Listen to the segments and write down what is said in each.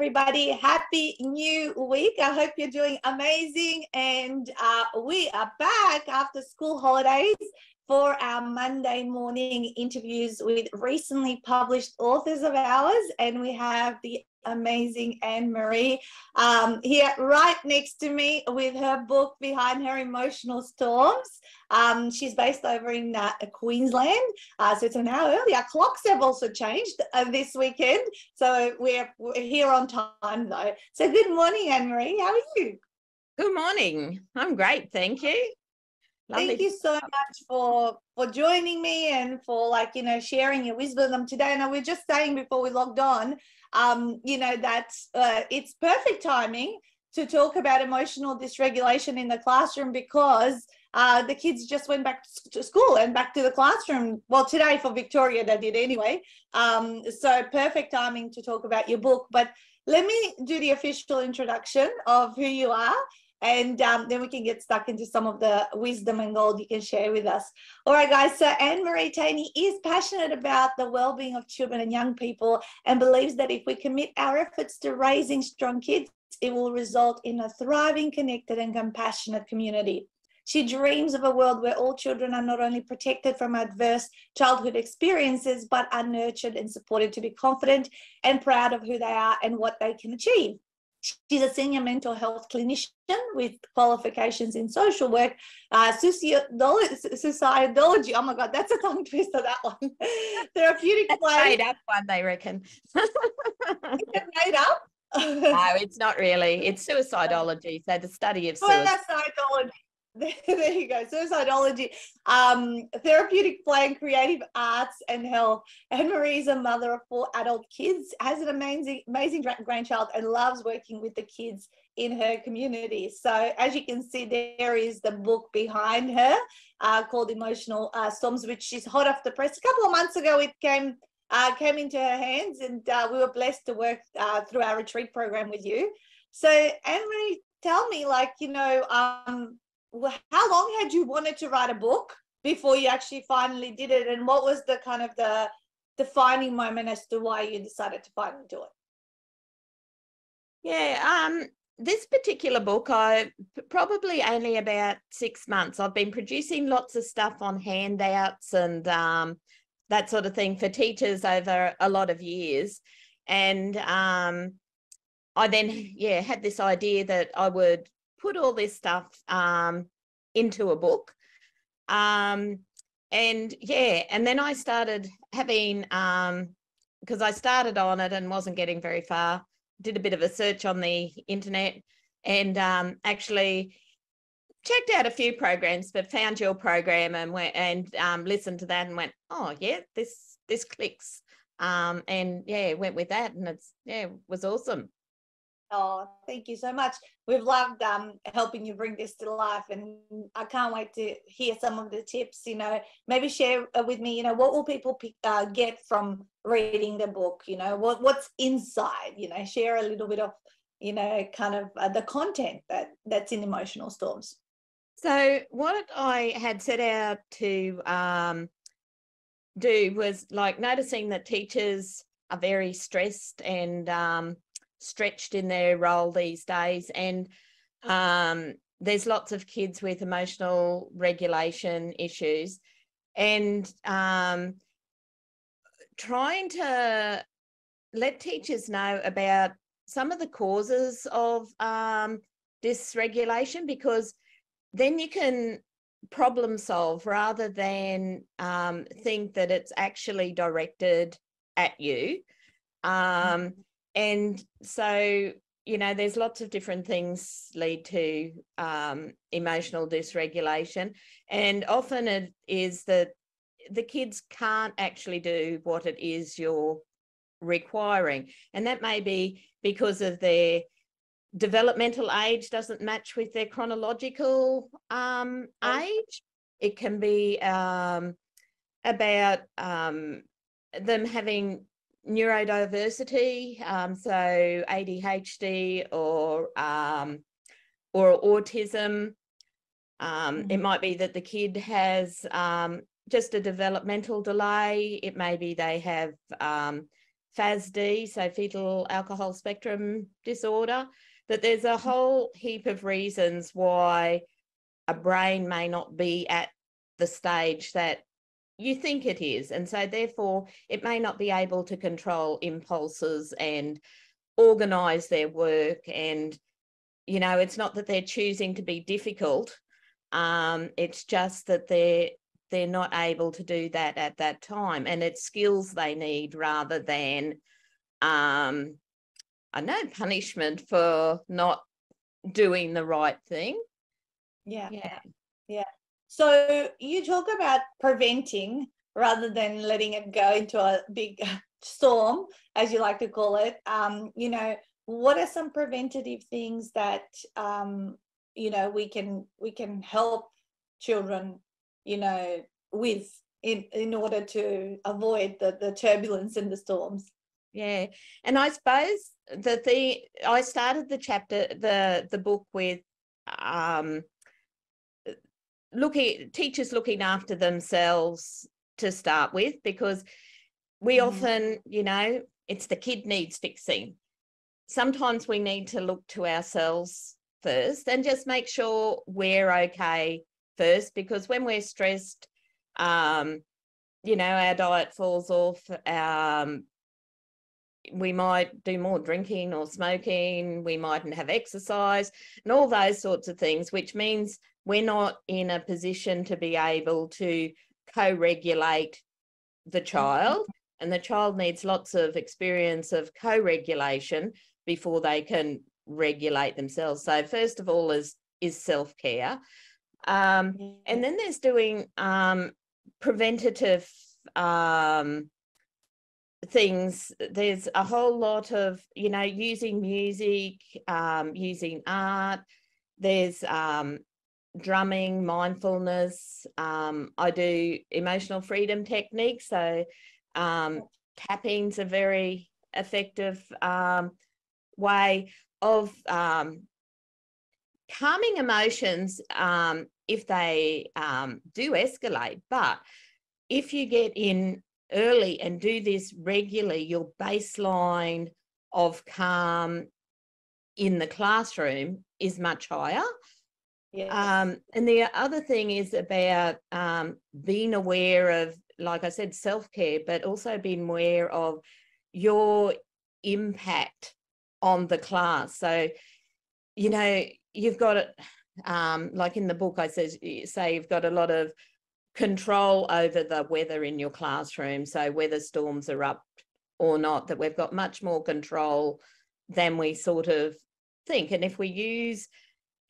everybody. Happy new week. I hope you're doing amazing. And we are back after school holidays for our Monday morning interviews with recently published authors of ours. And we have the amazing Maree here right next to me with her book behind her, Emotional Storms. She's based over in Queensland, so it's an hour early. Our clocks have also changed this weekend, so we're here on time though. So good morning, Maree. How are you? Good morning. I'm great, thank you. Lovely. Thank you so much for joining me and for sharing your wisdom today. And we were just saying before we logged on, that it's perfect timing to talk about emotional dysregulation in the classroom because the kids just went back to school and back to the classroom. Well, today for Victoria, they did anyway. So perfect timing to talk about your book. But let me do the official introduction of who you are. And then we can get stuck into some of the wisdom and gold you can share with us. All right, guys. So Maree Taney is passionate about the well-being of children and young people and believes that if we commit our efforts to raising strong kids, it will result in a thriving, connected and compassionate community. She dreams of a world where all children are not only protected from adverse childhood experiences, but are nurtured and supported to be confident and proud of who they are and what they can achieve. She's a senior mental health clinician with qualifications in social work, suicidology. Oh my God, that's a tongue twister, that one. Therapeutic. That's made up one, they reckon. Is it made up? No, it's not really. It's suicidology. So the study of suicide. Suicidology. There you go. Suicidology, therapeutic play and creative arts and health. Maree is a mother of 4 adult kids, has an amazing grandchild, and loves working with the kids in her community. So as you can see, there is the book behind her called Emotional Storms, which is hot off the press. A couple of months ago, it came into her hands, and we were blessed to work through our retreat program with you. So Maree, tell me, how long had you wanted to write a book before you actually finally did it, and what was the kind of the defining moment as to why you decided to finally do it? Yeah, this particular book, I probably only about 6 months. I've been producing lots of stuff on handouts and that sort of thing for teachers over a lot of years, and I then had this idea that I would put all this stuff into a book. And then I started having, because I started on it and wasn't getting very far, did a bit of a search on the internet and actually checked out a few programs, but found your program and listened to that and went, oh yeah, this clicks. Went with that, and it was awesome. Oh, thank you so much. We've loved helping you bring this to life, and I can't wait to hear some of the tips. Maybe share with me, what will people get from reading the book? What's inside? Share a little bit of, kind of the content that's in Emotional Storms. So what I had set out to do was noticing that teachers are very stressed and stretched in their role these days, and there's lots of kids with emotional regulation issues, and trying to let teachers know about some of the causes of dysregulation, because then you can problem solve rather than think that it's actually directed at you. And so, there's lots of different things lead to emotional dysregulation. And often it is that the kids can't actually do what it is you're requiring. And that may be because of their developmental age doesn't match with their chronological age. It can be about them having neurodiversity, so ADHD or autism. It might be that the kid has just a developmental delay. It may be they have FASD, so fetal alcohol spectrum disorder, that there's a whole heap of reasons why a brain may not be at the stage that you think it is. And so therefore it may not be able to control impulses and organize their work. And, you know, it's not that they're choosing to be difficult. It's just that they're not able to do that at that time. And it's skills they need rather than, I know, punishment for not doing the right thing. Yeah. So you talk about preventing rather than letting it go into a big storm, as you like to call it. You know, what are some preventative things that you know, we can help children, you know, with in order to avoid the turbulence and the storms? Yeah. And I suppose I started the chapter, the book with teachers looking after themselves to start with, because we often, you know, it's the kid needs fixing. Sometimes we need to look to ourselves first and just make sure we're okay first, because when we're stressed, you know, our diet falls off, we might do more drinking or smoking, we mightn't have exercise and all those sorts of things, which means we're not in a position to be able to co-regulate the child. And the child needs lots of experience of co-regulation before they can regulate themselves. So first of all is self-care. And then there's doing preventative things. There's a whole lot of, you know, using music, using art. There's drumming, mindfulness. I do emotional freedom techniques. So tapping's a very effective way of calming emotions if they do escalate. But if you get in early and do this regularly, your baseline of calm in the classroom is much higher. Yes. And the other thing is about being aware of, like I said, self-care, but also being aware of your impact on the class. So, you know, you've got it, like in the book I say you've got a lot of control over the weather in your classroom. So whether storms are up or not, that we've got much more control than we sort of think. And if we use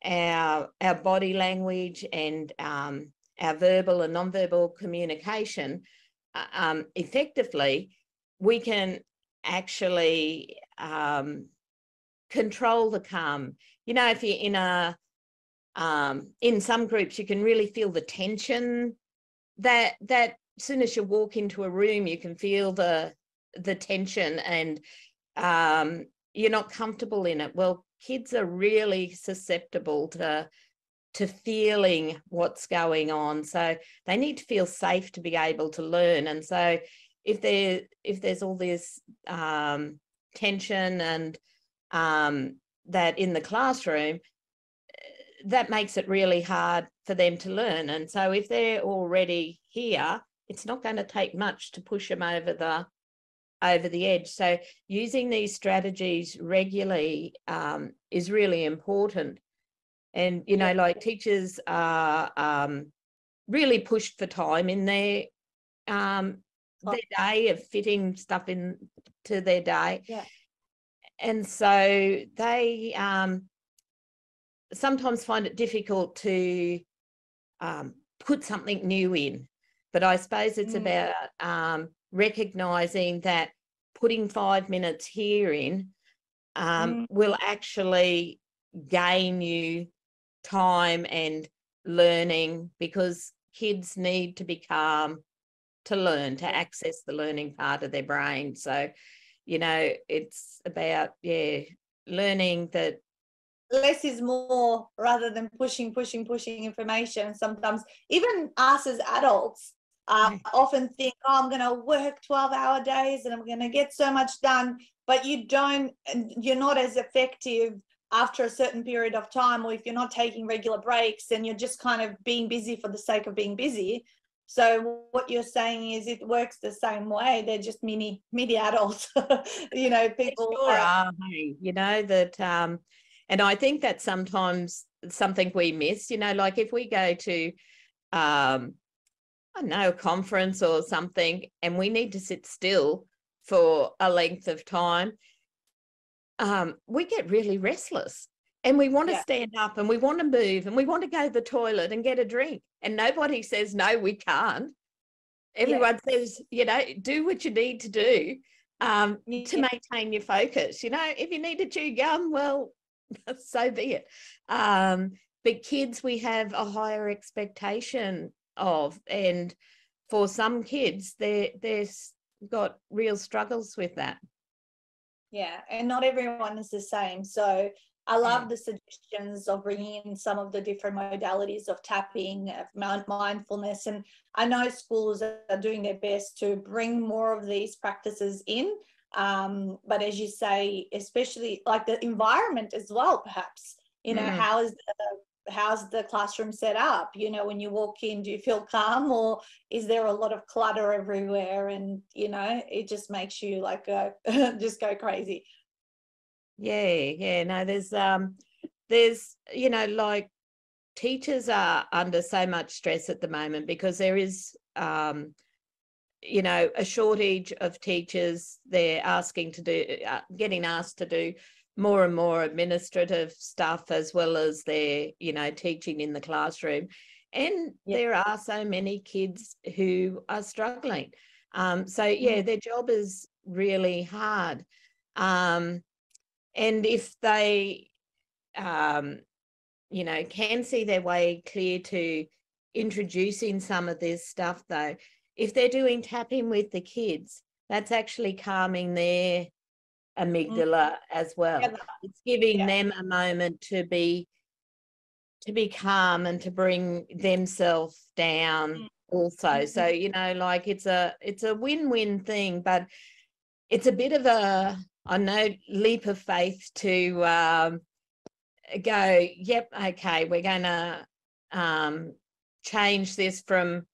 our body language and our verbal and nonverbal communication effectively, we can actually control the calm. You know, if you're in some groups, you can really feel the tension that as soon as you walk into a room, you can feel the tension and you're not comfortable in it. Well, kids are really susceptible to feeling what's going on. So they need to feel safe to be able to learn. And so if there's all this tension and that in the classroom, that makes it really hard for them to learn. And so if they're already here, it's not going to take much to push them over the edge. So using these strategies regularly is really important. And, you know, like teachers are really pushed for time in their day of fitting stuff into their day. Yeah. And so they sometimes find it difficult to put something new in. But I suppose it's about recognising that putting 5 minutes here in will actually gain you time and learning, because kids need to be calm to learn, to access the learning part of their brain. So, you know, it's about, learning that less is more, rather than pushing information. Sometimes even us as adults, often think, oh, I'm going to work 12-hour days and I'm going to get so much done, but you're not as effective after a certain period of time, or if you're not taking regular breaks and you're just kind of being busy for the sake of being busy. So what you're saying is it works the same way. They're just mini adults, people. Sure are, hey, that, and I think that's sometimes something we miss, like if we go to, I don't know, a conference or something, and we need to sit still for a length of time, we get really restless and we want to stand up and we want to move and we want to go to the toilet and get a drink. And nobody says, no, we can't. Everyone says, do what you need to do to maintain your focus. If you need to chew gum, well, so be it. But kids, we have a higher expectation of, and for some kids, they've got real struggles with that. Yeah, and not everyone is the same. So I love the suggestions of bringing in some of the different modalities of tapping, of mindfulness. And I know schools are doing their best to bring more of these practices in. But as you say, especially like the environment as well, perhaps, how's the classroom set up? When you walk in, do you feel calm, or is there a lot of clutter everywhere? And it just makes you like just go crazy. No, there's like teachers are under so much stress at the moment because there is a shortage of teachers. They're getting asked to do more and more administrative stuff, as well as their, teaching in the classroom. And there are so many kids who are struggling. Their job is really hard. And if they, can see their way clear to introducing some of this stuff, though, if they're doing tapping with the kids, that's actually calming their amygdala as well. It's giving them a moment to be calm and to bring themselves down also. So, like it's a win-win thing, but it's a bit of a, I know, leap of faith to go, yep, okay, we're going to change this from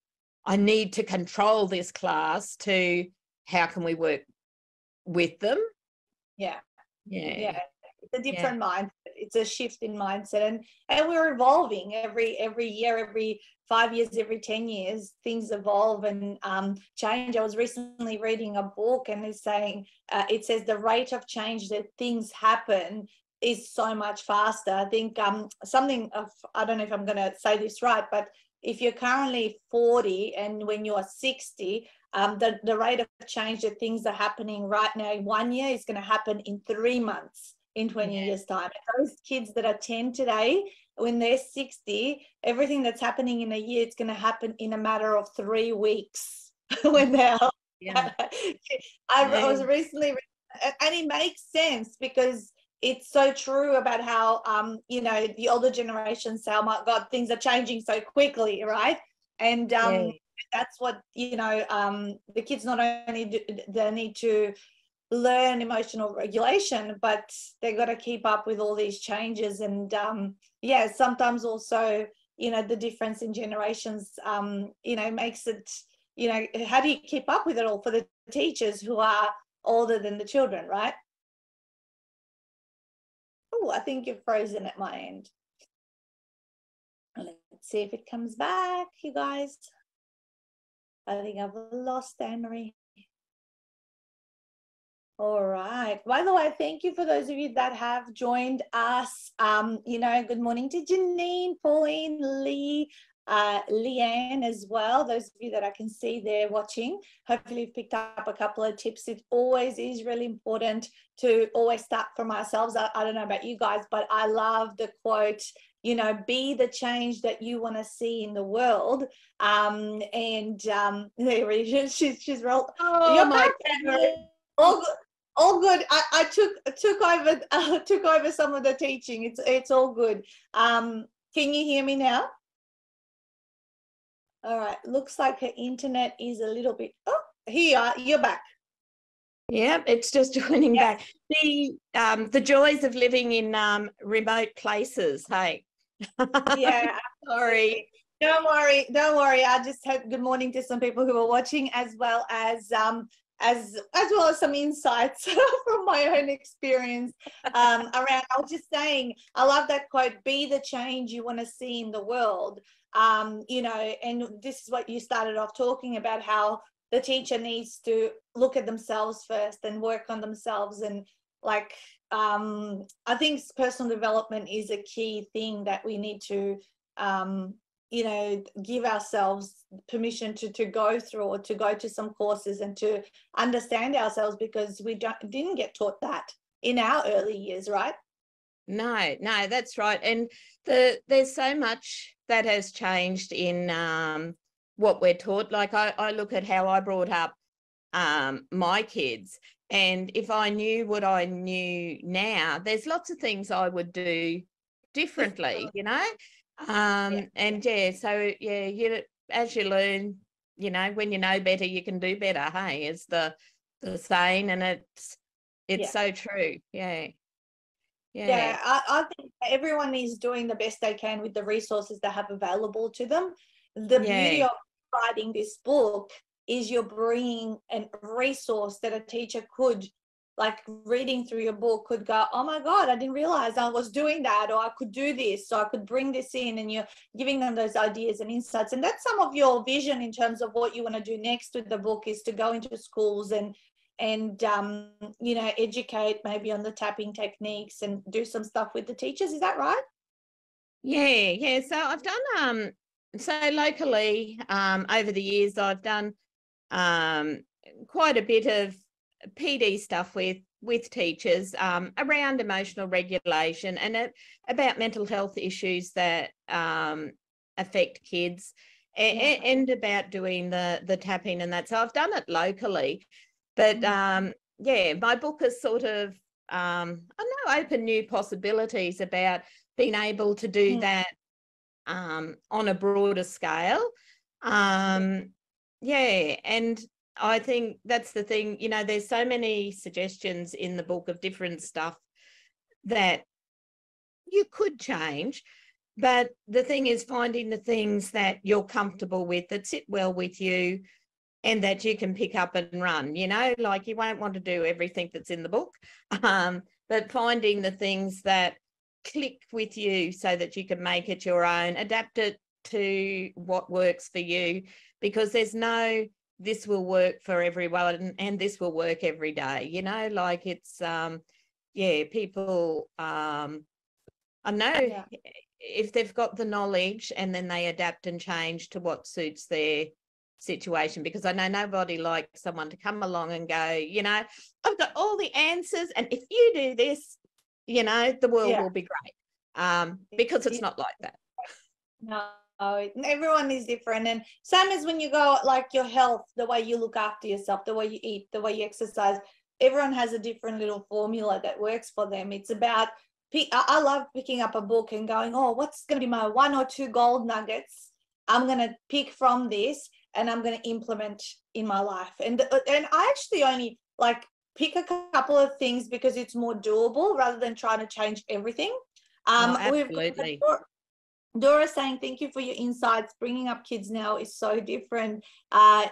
I need to control this class to how can we work with them? Yeah. It's a different mindset. It's a shift in mindset, and we're evolving every year, every 5 years, every 10 years. Things evolve and change. I was recently reading a book, and it's saying it says the rate of change that things happen is so much faster. I think something of, I don't know if I'm going to say this right, but if you're currently 40 and when you're 60, the rate of change that things are happening right now in 1 year is going to happen in 3 months, in 20 years' time. And those kids that are 10 today, when they're 60, everything that's happening in a year, it's going to happen in a matter of 3 weeks when they're I was recently, and it makes sense because it's so true about how the older generations say, oh my God, things are changing so quickly, right? And that's what the kids not only they need to learn emotional regulation, but they got to keep up with all these changes. And sometimes also the difference in generations makes it, how do you keep up with it all for the teachers who are older than the children, right? Oh, I think you're frozen at my end. Let's see if it comes back, you guys. I think I've lost Anne-Marie. All right. By the way, thank you for those of you that have joined us. Good morning to Janine, Pauline, Lee, Leanne as well. Those of you that I can see there watching, hopefully you've picked up a couple of tips. It always is really important to always start from ourselves. I don't know about you guys, but I love the quote, be the change that you want to see in the world. There it is. She's rolled. Oh, you're my all good. I took over some of the teaching. It's all good. Can you hear me now? All right. Looks like her internet is a little bit. Oh, here you are. You're back. Yeah, it's just joining Yes. back. The joys of living in remote places. Hey. Yeah, Sorry. absolutely. Don't worry, don't worry. I just had good morning to some people who are watching, as well as some insights from my own experience around. I was just saying, I love that quote: "Be the change you want to see in the world." And this is what you started off talking about, how the teacher needs to look at themselves first and work on themselves, and like I think personal development is a key thing that we need to give ourselves permission to go through, or to go to some courses and to understand ourselves, because we didn't get taught that in our early years, right? No, that's right. And there's so much that has changed in what we're taught. Like I look at how I brought up my kids, and if I knew what I knew now, there's lots of things I would do differently, And so as you learn, when you know better, you can do better. Hey, is the saying, and it's so true. Yeah. Yeah, I think everyone is doing the best they can with the resources they have available to them. The beauty of writing this book is you're bringing a resource that a teacher could, like reading through your book, could go, oh my God, I didn't realize I was doing that, or I could do this, so I could bring this in, and you're giving them those ideas and insights. And that's some of your vision in terms of what you want to do next with the book, is to go into schools and educate maybe on the tapping techniques and do some stuff with the teachers. Is that right? Yeah. So I've done so locally over the years, I've done quite a bit of PD stuff with teachers around emotional regulation and about mental health issues that affect kids, and about doing the tapping and that. So I've done it locally, but my book has sort of opened new possibilities about being able to do that on a broader scale. And I think that's the thing, there's so many suggestions in the book of different stuff that you could change, but the thing is finding the things that you're comfortable with, that sit well with you, and that you can pick up and run, like you won't want to do everything that's in the book, but finding the things that click with you so that you can make it your own, adapt it to what works for you, because there's no this will work for everyone and this will work every day, like it's people I know if they've got the knowledge and then they adapt and change to what suits their situation, because I know nobody likes someone to come along and go, I've got all the answers, and if you do this, the world will be great, because it's not like that. No, everyone is different. And same as when you go, like your health, the way you look after yourself, the way you eat, the way you exercise, everyone has a different little formula that works for them. It's about, I love picking up a book and going, oh, what's going to be my 1 or 2 gold nuggets I'm going to pick from this, and I'm going to implement in my life. And I actually only like pick a couple of things because it's more doable rather than trying to change everything. Absolutely. Dora saying, thank you for your insights. Bringing up kids now is so different.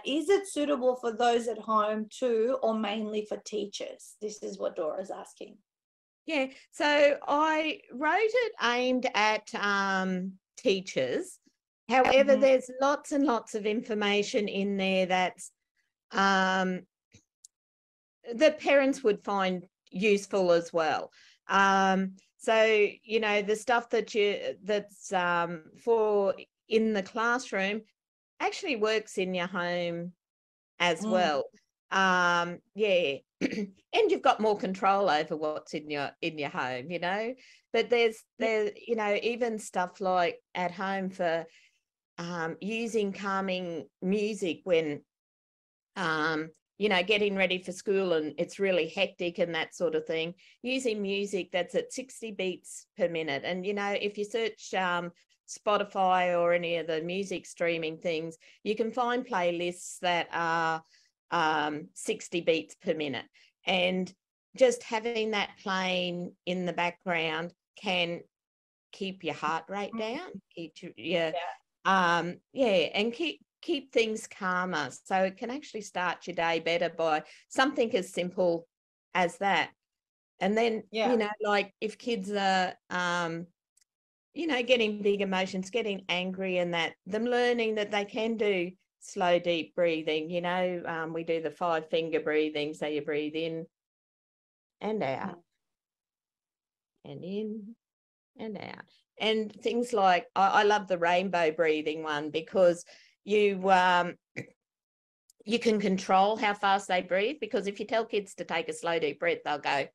Is it suitable for those at home too, or mainly for teachers? This is what Dora's asking. Yeah, so I wrote it aimed at teachers. However, there's lots and lots of information in there that's that parents would find useful as well. So, the stuff that's for in the classroom actually works in your home as well. And you've got more control over what's in your home, but there's even stuff like at home for using calming music when you know, getting ready for school and it's really hectic and that sort of thing, using music that's at 60 beats per minute. And, you know, if you search Spotify or any of the music streaming things, you can find playlists that are 60 beats per minute. And just having that playing in the background can keep your heart rate down, keep and keep things calmer. So it can actually start your day better by something as simple as that. And then, you know, like if kids are, you know, getting big emotions, getting angry and that, them learning that they can do slow, deep breathing. You know, we do the 5-finger breathing. So you breathe in and out, and in and out. And things like, I love the rainbow breathing one, because you can control how fast they breathe, because if you tell kids to take a slow, deep breath, they'll go.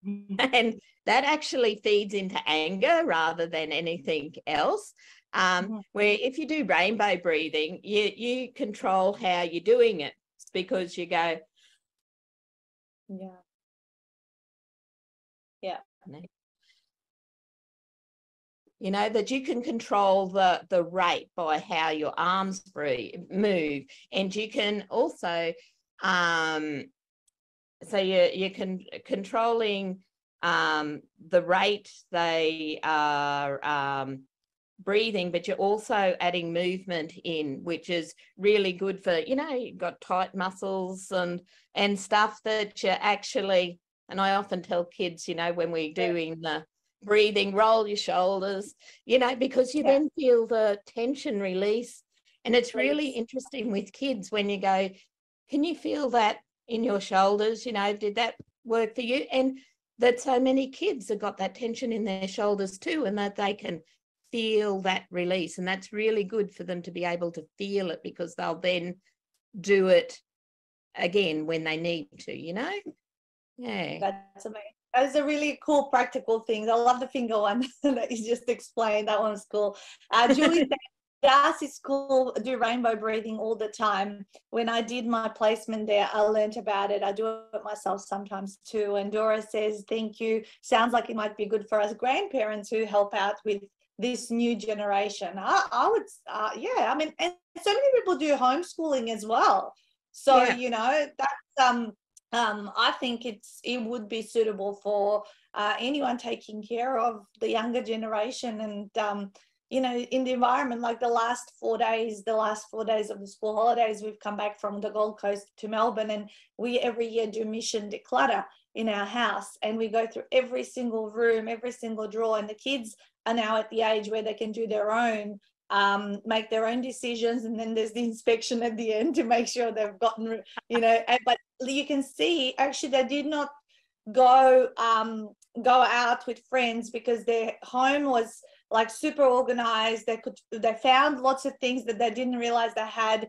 And that actually feeds into anger rather than anything else. Where if you do rainbow breathing, you control how you're doing it, because you go. You know, that you can control the rate by how your arms move, and you can also, so you can controlling the rate they are breathing, but you're also adding movement in, which is really good for, you know, you've got tight muscles and stuff that you actually, and I often tell kids, you know, when we're doing the breathing, roll your shoulders, you know, because you then feel the tension release. And it's really interesting with kids when you go, can you feel that in your shoulders? You know, did that work for you? And that so many kids have got that tension in their shoulders too, and that they can feel that release. And that's really good for them to be able to feel it, because they'll then do it again when they need to, you know? Yeah. That's amazing. Those are really cool practical things. I love the finger one that you just explained. That one's cool. Julie, Darcy's school do rainbow breathing all the time. When I did my placement there, I learned about it. I do it myself sometimes too. And Dora says, thank you. Sounds like it might be good for us grandparents who help out with this new generation. I would, I mean, and so many people do homeschooling as well. So, you know, that's, I think it would be suitable for anyone taking care of the younger generation. And, you know, in the environment, like the last 4 days of the school holidays, we've come back from the Gold Coast to Melbourne, and we every year do mission declutter in our house, and we go through every single room, every single drawer, and the kids are now at the age where they can do their own, make their own decisions, and then there's the inspection at the end to make sure they've gotten, you know, but you can see actually they did not go out with friends because their home was like super organized. They found lots of things that they didn't realize they had.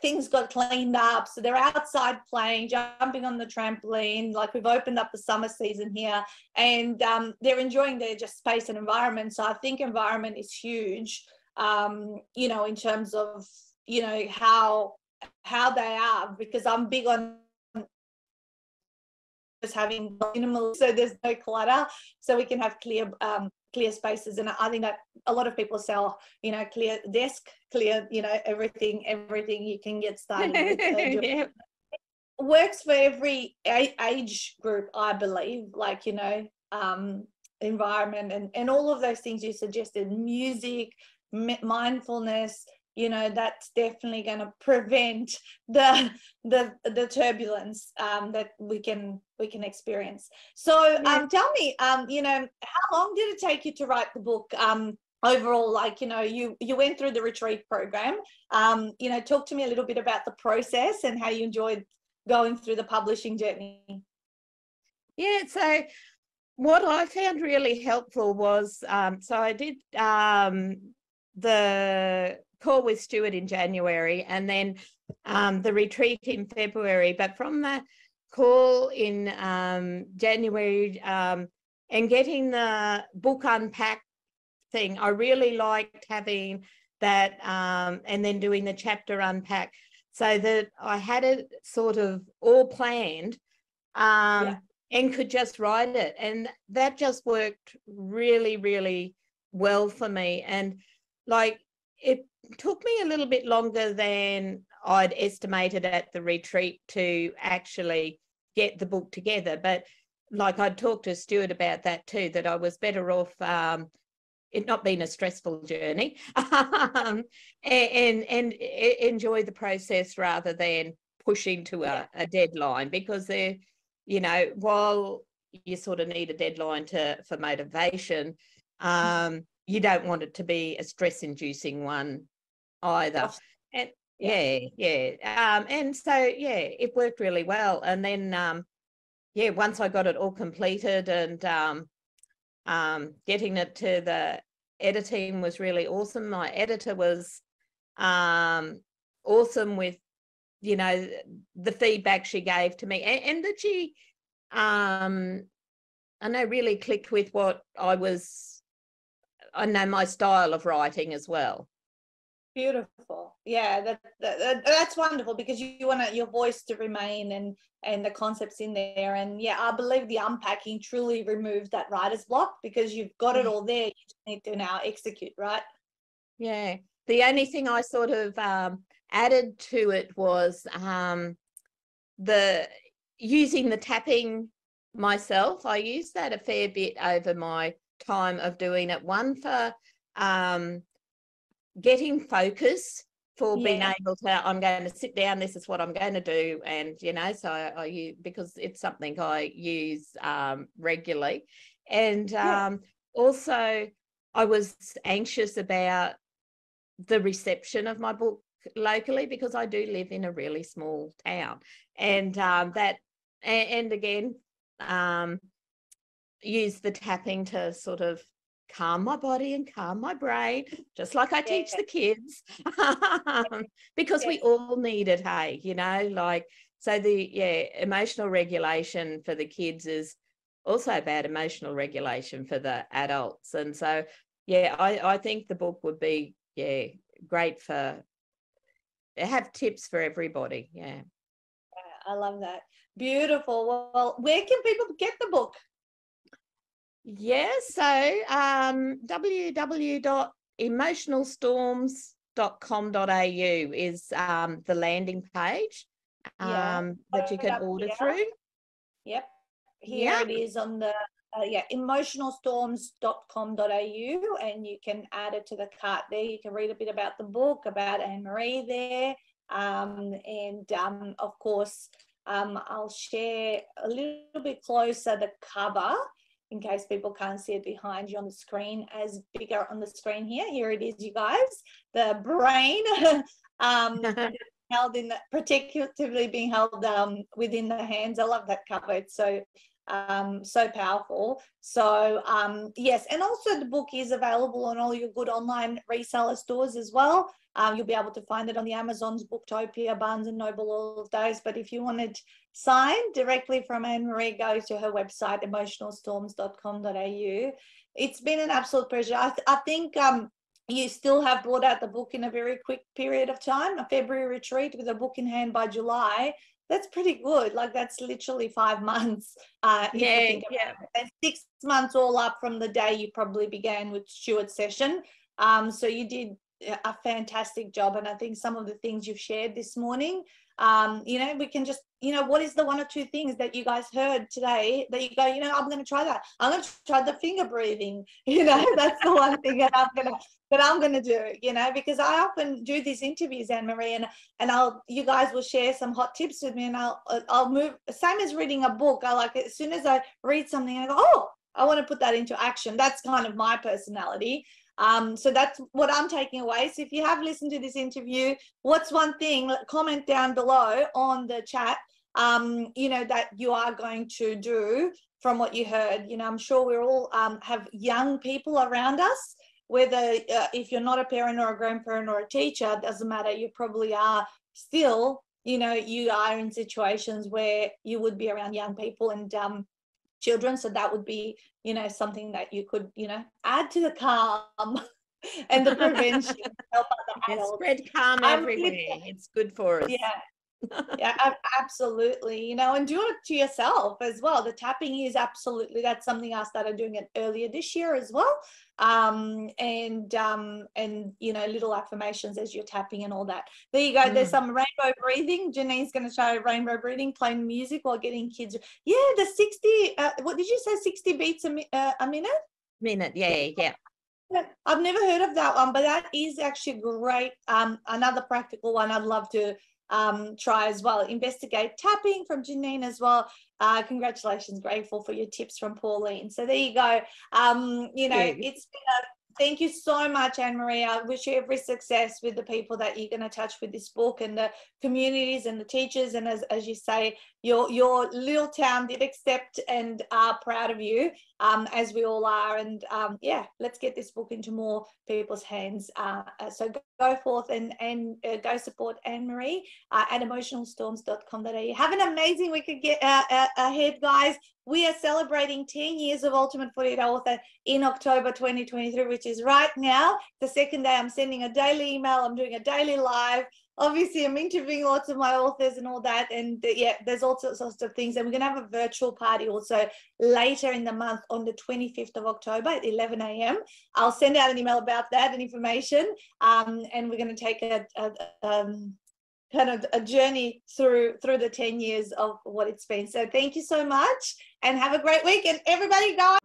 Things got cleaned up, so they're outside playing, jumping on the trampoline. Like, we've opened up the summer season here, and they're enjoying their just space and environment. So I think environment is huge, you know, in terms of, you know, how they are, because I'm big on just having minimal, so there's no clutter, so we can have clear spaces. And I think that a lot of people sell, you know, clear desk, clear, you know, everything you can get started with. Works for every age group, I believe, like, you know, environment and all of those things you suggested, music, mindfulness, you know, that's definitely going to prevent the turbulence that we can experience. So tell me, you know, how long did it take you to write the book? Overall, like, you know, you went through the retreat program. You know, talk to me a little bit about the process and how you enjoyed going through the publishing journey. Yeah, so what I found really helpful was, so I did the call with Stuart in January, and then the retreat in February. But from the call in January and getting the book unpacked thing, I really liked having that, and then doing the chapter unpack. so that I had it sort of all planned, and could just write it. And that just worked really, really well for me. And like, it took me a little bit longer than I'd estimated at the retreat to actually get the book together. But like, I'd talked to Stuart about that too, that I was better off it not being a stressful journey and enjoy the process rather than pushing to a deadline, because they're, you know, while you sort of need a deadline for motivation, you don't want it to be a stress-inducing one either. And and so it worked really well. And then once I got it all completed and getting it to the editing was really awesome. My editor was awesome with, you know, the feedback she gave to me, and that she I know really clicked with what I know my style of writing as well. Beautiful. Yeah, that's wonderful, because you want your voice to remain and the concepts in there. And yeah, I believe the unpacking truly removes that writer's block, because you've got it all there. You just need to now execute, right? Yeah. The only thing I sort of added to it was the using the tapping myself. I used that a fair bit over my time of doing it. One for getting focus, for being able to, I'm going to sit down, this is what I'm going to do. And, you know, so I use, because it's something I use regularly. And also I was anxious about the reception of my book locally, because I do live in a really small town. And and again, use the tapping to sort of calm my body and calm my brain, just like I teach the kids, because we all need it, hey, you know, like, so the emotional regulation for the kids is also about emotional regulation for the adults. And so I think the book would be great for have tips for everybody. I love that. Beautiful. Well, where can people get the book? So www.emotionalstorms.com.au is the landing page that you can order through. Yep. Here it is on the emotionalstorms.com.au, and you can add it to the cart there. You can read a bit about the book, about Anne-Maree there. Of course, I'll share a little bit closer the cover, in case people can't see it behind you on the screen, as bigger on the screen here. Here it is, you guys. The brain held in the, protectively being held within the hands. I love that cover. It's so powerful. So yes, and also the book is available on all your good online reseller stores as well. You'll be able to find it on the Amazons, Booktopia, Barnes and Noble, all of those. But if you wanted signed directly from Anne-Maree, go to her website, emotionalstorms.com.au. It's been an absolute pleasure. I think you still have brought out the book in a very quick period of time, a February retreat with a book in hand by July. That's pretty good. Like, that's literally 5 months. If you think about it. And 6 months all up from the day you probably began with Stuart's session. So you did a fantastic job. And I think some of the things you've shared this morning, you know, we can just, you know, what is the 1 or 2 things that you guys heard today that you go, you know, I'm going to try that. I'm going to try the finger breathing. You know, that's the one thing that I'm going to do, you know, because I often do these interviews, Anne-Maree, and you guys will share some hot tips with me, and I'll move, same as reading a book. I like it, as soon as I read something, I go, oh, I want to put that into action. That's kind of my personality. So that's what I'm taking away. So if you have listened to this interview, what's one thing, comment down below on the chat, you know, that you are going to do from what you heard. You know, I'm sure we're all have young people around us, whether if you're not a parent or a grandparent or a teacher, doesn't matter. You probably are still, you know, you are in situations where you would be around young people and children. So that would be, you know, something that you could, you know, add to the calm and the prevention to help other And adults. spread calm everywhere. It's good for us. Yeah. Yeah, absolutely. And do it to yourself as well. The tapping is absolutely, that's something I started doing it earlier this year as well. And little affirmations as you're tapping and all that. There you go. There's some rainbow breathing. Janine's going to show rainbow breathing, playing music while getting kids. Yeah, the 60, what did you say, 60 beats a minute? Yeah. I've never heard of that one, but that is actually great. Another practical one I'd love to try as well. Investigate tapping from Janine as well. Congratulations, grateful for your tips from Pauline. So there you go. It's been thank you so much, Anne-Marie. I wish you every success with the people that you're going to touch with this book, and the communities and the teachers. And as you say, your little town did accept and are proud of you, as we all are. And let's get this book into more people's hands. So go forth and go support Anne-Marie at emotionalstorms.com.au. Have an amazing week ahead, guys. We are celebrating 10 years of Ultimate 48 Author in October 2023, which is right now. The second day I'm sending a daily email. I'm doing a daily live. Obviously, I'm interviewing lots of my authors and all that. And there's all sorts of things. And we're going to have a virtual party also later in the month on the 25th of October at 11 a.m. I'll send out an email about that and information. And we're going to take kind of a journey through the 10 years of what it's been. So thank you so much and have a great week. And everybody go.